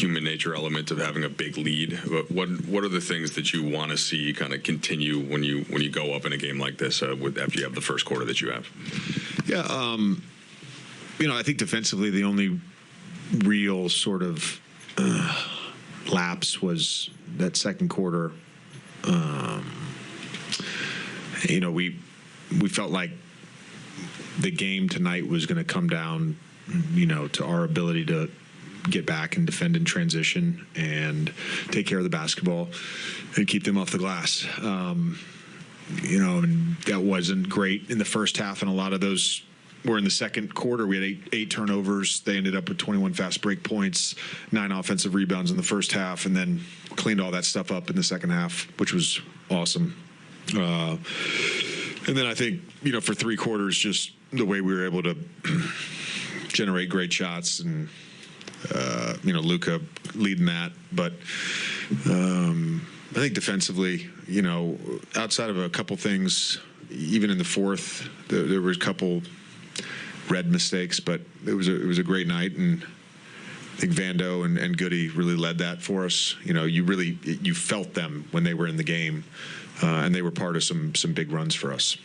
human nature element of having a big lead. What are the things that you want to see kind of continue when you go up in a game like this after you have the first quarter that you have? Yeah, I think defensively the only real sort of lapse was that second quarter. We felt like the game tonight was going to come down, to our ability to get back and defend in transition and take care of the basketball and keep them off the glass. And that wasn't great in the first half, and a lot of those were in the second quarter. We had eight turnovers. They ended up with 21 fast break points, 9 offensive rebounds in the first half, and then cleaned all that stuff up in the second half, which was awesome. And then I think, for 3 quarters, just the way we were able to generate great shots and, Luka leading that. But I think defensively, outside of a couple things, even in the fourth, there were a couple red mistakes, but it was a great night, and I think Vando and Goody really led that for us. You felt them when they were in the game, and they were part of some big runs for us.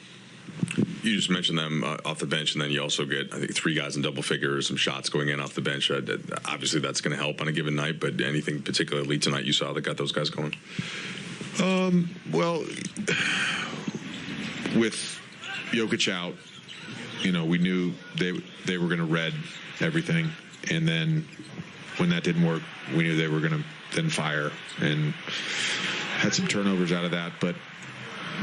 You just mentioned them off the bench, and then you also get, I think, 3 guys in double figures, some shots going in off the bench. Obviously, that's going to help on a given night, but anything particularly tonight you saw that got those guys going? Well, with Jokic out, we knew they were going to red everything, and then when that didn't work, we knew they were going to then fire, and had some turnovers out of that. But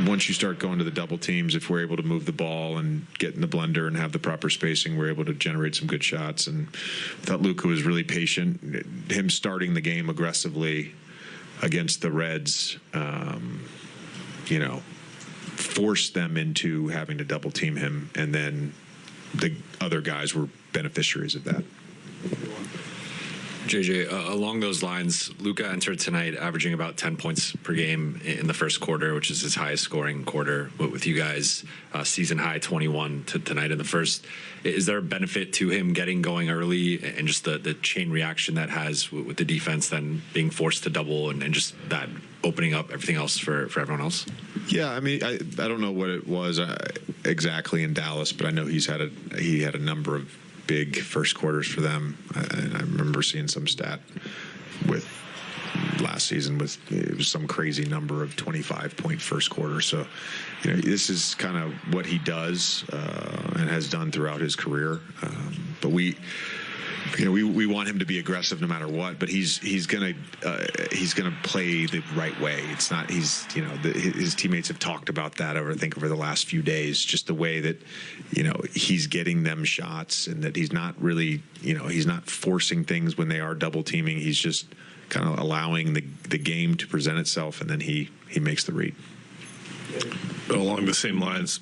once you start going to the double teams, if we're able to move the ball and get in the blender and have the proper spacing, we're able to generate some good shots. And I thought Luka was really patient. Him starting the game aggressively against the Reds, forced them into having to double team him, and then the other guys were beneficiaries of that. JJ, along those lines, Luka entered tonight averaging about 10 points per game in the first quarter, which is his highest scoring quarter with you guys. Season high 21 tonight in the first. Is there a benefit to him getting going early and just the chain reaction that has with the defense then being forced to double and just that opening up everything else for everyone else? Yeah, I mean, I don't know what it was exactly in Dallas, but I know he had a number of big first quarters for them. And I remember seeing some stat with last season it was some crazy number of 25-point first quarter. So, this is kind of what he does and has done throughout his career. But we want him to be aggressive no matter what. But he's gonna play the right way. It's not his teammates have talked about that over the last few days. Just the way that he's getting them shots, and that he's not really he's not forcing things when they are double teaming. He's just kind of allowing the game to present itself, and then he makes the read. Along the same lines,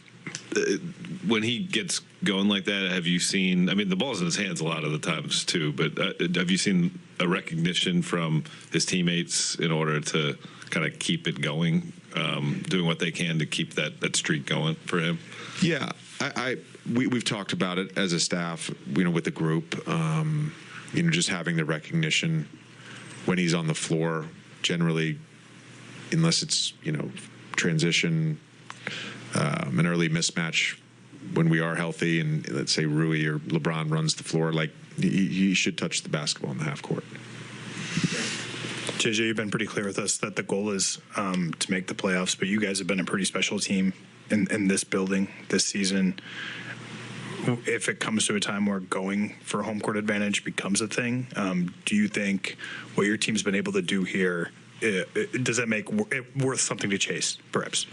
when he gets going like that, have you seen, I mean, the ball's in his hands a lot of the times too, but have you seen a recognition from his teammates in order to kind of keep it going, doing what they can to keep that streak going for him? Yeah, we've talked about it as a staff, with the group, just having the recognition when he's on the floor, generally, unless it's, transition, an early mismatch when we are healthy, and let's say Rui or LeBron runs the floor, like he should touch the basketball in the half court. JJ, you've been pretty clear with us that the goal is to make the playoffs, but you guys have been a pretty special team in this building this season. If it comes to a time where going for home court advantage becomes a thing, do you think what your team's been able to do here, does that make it worth something to chase, perhaps?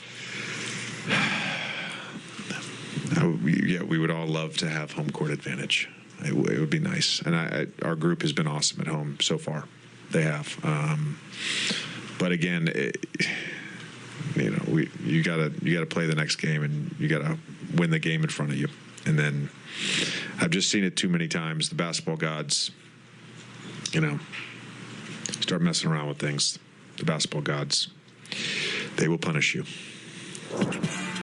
Yeah, we would all love to have home court advantage. It would be nice, and our group has been awesome at home so far. They have, but again, you gotta play the next game, and you gotta win the game in front of you. And then I've just seen it too many times. The basketball gods, start messing around with things. The basketball gods, they will punish you.